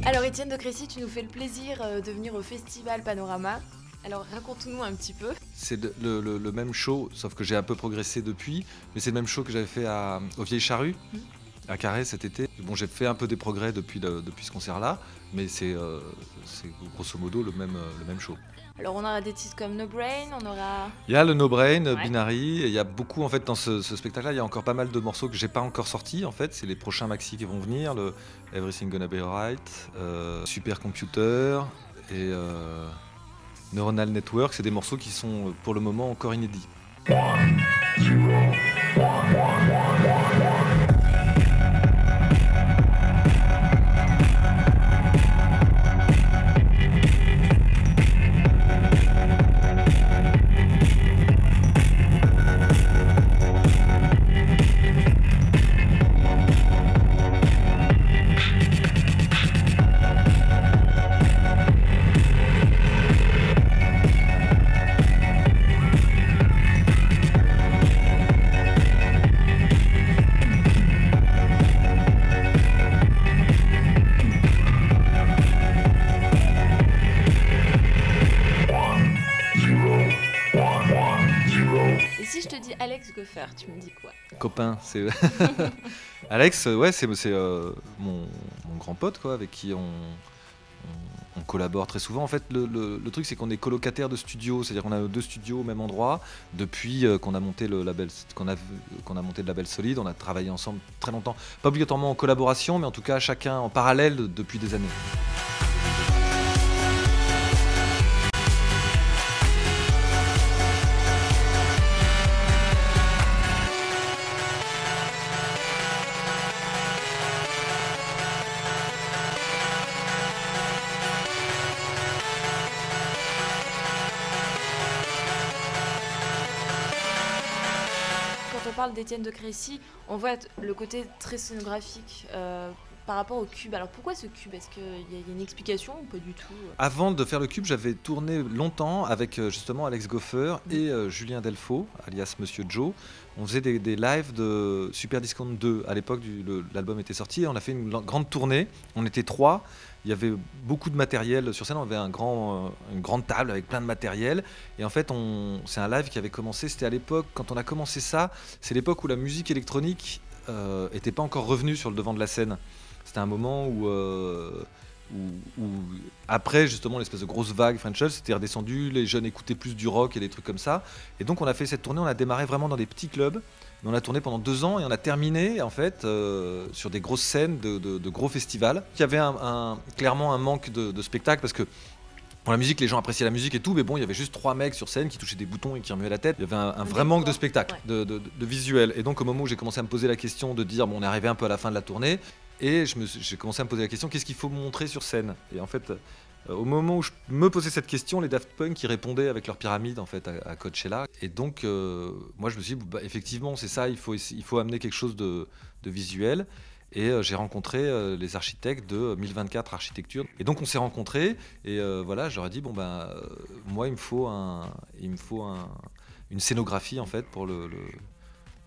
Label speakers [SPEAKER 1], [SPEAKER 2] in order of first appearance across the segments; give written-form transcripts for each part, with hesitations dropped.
[SPEAKER 1] Alors Étienne de Crécy, tu nous fais le plaisir de venir au festival Panorama. Alors raconte-nous un petit peu.
[SPEAKER 2] C'est le même show, sauf que j'ai un peu progressé depuis, mais c'est le même show que j'avais fait aux Vieilles Charrues, à Carhaix cet été. Bon, j'ai fait un peu des progrès depuis ce concert-là, mais c'est grosso modo le même show.
[SPEAKER 1] Alors on aura des titres comme No Brain, on aura...
[SPEAKER 2] Il y a le No Brain,
[SPEAKER 1] Ouais.
[SPEAKER 2] Binary, et il y a beaucoup en fait dans ce spectacle-là, il y a encore pas mal de morceaux que j'ai pas encore sortis en fait, c'est les prochains maxi qui vont venir, le Everything Gonna Be Alright, Super Computer et Neuronal Network, c'est des morceaux qui sont pour le moment encore inédits.
[SPEAKER 1] Et si je te dis Alex Goffer, tu me dis quoi?
[SPEAKER 2] Copain, c'est Alex, ouais, c'est mon grand pote quoi, avec qui on collabore très souvent. En fait, le truc c'est qu'on est colocataire de studios, c'est-à-dire qu'on a 2 studios au même endroit depuis qu'on a monté le label, qu'on a monté le label Solide. On a travaillé ensemble très longtemps, pas obligatoirement en collaboration, mais en tout cas chacun en parallèle depuis des années.
[SPEAKER 1] Quand on parle d'Étienne de Crécy, on voit le côté très scénographique par rapport au cube. Alors pourquoi ce cube? Est-ce qu'il y a une explication ou pas du tout?
[SPEAKER 2] Avant de faire le cube, j'avais tourné longtemps avec justement Alex Goffer et Julien Delfaux, alias Monsieur Joe. On faisait des lives de Super Discount 2. À l'époque, l'album était sorti. On a fait une grande tournée. On était 3. Il y avait beaucoup de matériel sur scène. On avait une grande table avec plein de matériel. Et en fait, c'est un live qui avait commencé. C'était à l'époque, quand on a commencé ça, c'est l'époque où la musique électronique n'était pas encore revenue sur le devant de la scène. C'était un moment où après justement l'espèce de grosse vague French Touch, c'était redescendu, les jeunes écoutaient plus du rock et des trucs comme ça. Et donc on a fait cette tournée, on a démarré vraiment dans des petits clubs, mais on a tourné pendant 2 ans et on a terminé en fait sur des grosses scènes de gros festivals. Il y avait clairement un manque de spectacle parce que pour la musique, les gens appréciaient la musique et tout, mais bon, il y avait juste 3 mecs sur scène qui touchaient des boutons et qui remuaient la tête. Il y avait un vrai manque de spectacle,
[SPEAKER 1] ouais.
[SPEAKER 2] de visuel. Et donc au moment où j'ai commencé à me poser la question de dire, bon, on est arrivé un peu à la fin de la tournée, et j'ai commencé à me poser la question, qu'est-ce qu'il faut montrer sur scène? Et en fait, au moment où je me posais cette question, les Daft Punk, ils répondaient avec leur pyramide en fait à Coachella. Et donc, moi je me suis dit, bah, effectivement, c'est ça, il faut amener quelque chose de visuel. Et j'ai rencontré les architectes de 1024 Architecture. Et donc on s'est rencontrés et voilà, j'aurais dit bon ben moi il me faut une scénographie en fait pour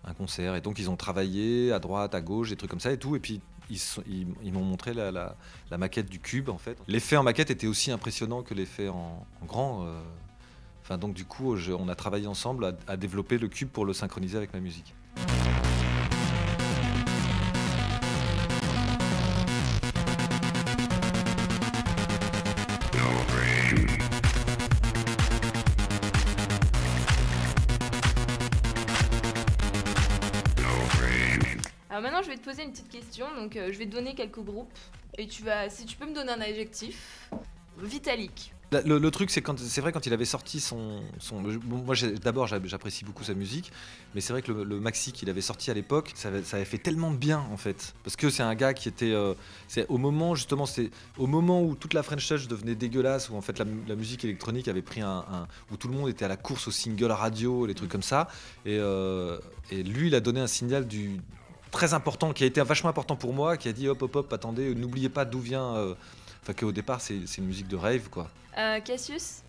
[SPEAKER 2] un concert. Et donc ils ont travaillé à droite, à gauche, des trucs comme ça et tout. Et puis ils m'ont montré la maquette du cube en fait. L'effet en maquette était aussi impressionnant que l'effet en grand. Enfin donc du coup on a travaillé ensemble à développer le cube pour le synchroniser avec ma musique.
[SPEAKER 1] Alors maintenant je vais te poser une petite question, donc je vais te donner quelques groupes et si tu peux me donner un adjectif, Vitalik.
[SPEAKER 2] Le truc, c'est vrai quand il avait sorti bon, moi d'abord j'apprécie beaucoup sa musique, mais c'est vrai que le maxi qu'il avait sorti à l'époque, ça avait fait tellement de bien en fait, parce que c'est un gars qui était, c'est au moment justement, c'est au moment où toute la French Touch devenait dégueulasse, où en fait la musique électronique avait pris où tout le monde était à la course aux singles radio, les trucs comme ça, et lui il a donné un signal très important, qui a été vachement important pour moi, qui a dit hop hop hop, attendez, n'oubliez pas d'où vient. Enfin qu'au départ c'est une musique de rave quoi.
[SPEAKER 1] Cassius?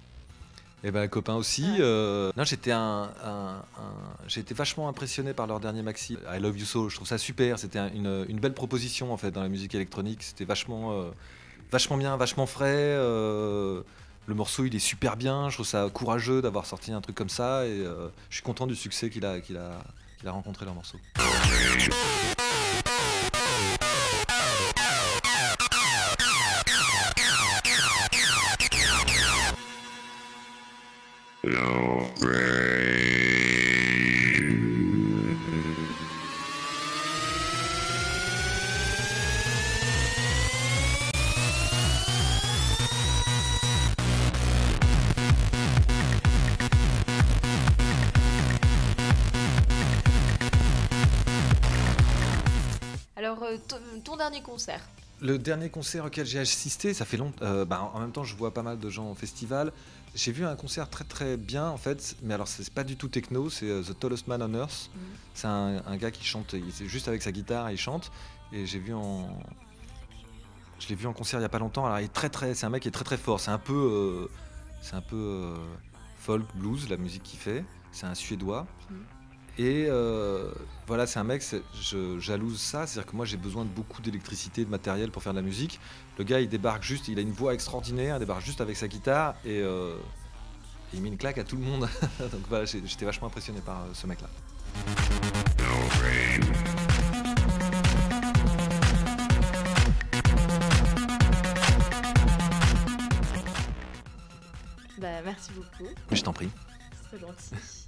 [SPEAKER 2] Et ben copain aussi.
[SPEAKER 1] Ouais.
[SPEAKER 2] Non, j'ai été vachement impressionné par leur dernier maxi, I Love You So. Je trouve ça super. C'était une belle proposition en fait dans la musique électronique. C'était vachement vachement bien, vachement frais. Le morceau il est super bien, je trouve ça courageux d'avoir sorti un truc comme ça et je suis content du succès qu'il a rencontré leur morceau.
[SPEAKER 1] Alors, ton dernier concert.
[SPEAKER 2] Le dernier concert auquel j'ai assisté, ça fait longtemps. En même temps, je vois pas mal de gens au festival. J'ai vu un concert très très bien en fait, mais alors c'est pas du tout techno, c'est The Tallest Man on Earth. C'est un gars qui chante, c'est juste avec sa guitare, il chante. Et je l'ai vu en concert il y a pas longtemps. Alors il est c'est un mec qui est très très fort. C'est un peu folk blues la musique qu'il fait. C'est un Suédois. Et voilà, c'est un mec, je jalouse ça, c'est-à-dire que moi j'ai besoin de beaucoup d'électricité, de matériel pour faire de la musique. Le gars il débarque juste, il a une voix extraordinaire, il débarque juste avec sa guitare et il met une claque à tout le monde. Donc voilà, j'étais vachement impressionné par ce mec-là.
[SPEAKER 1] Bah, merci beaucoup.
[SPEAKER 2] Mais je t'en prie.
[SPEAKER 1] C'est gentil.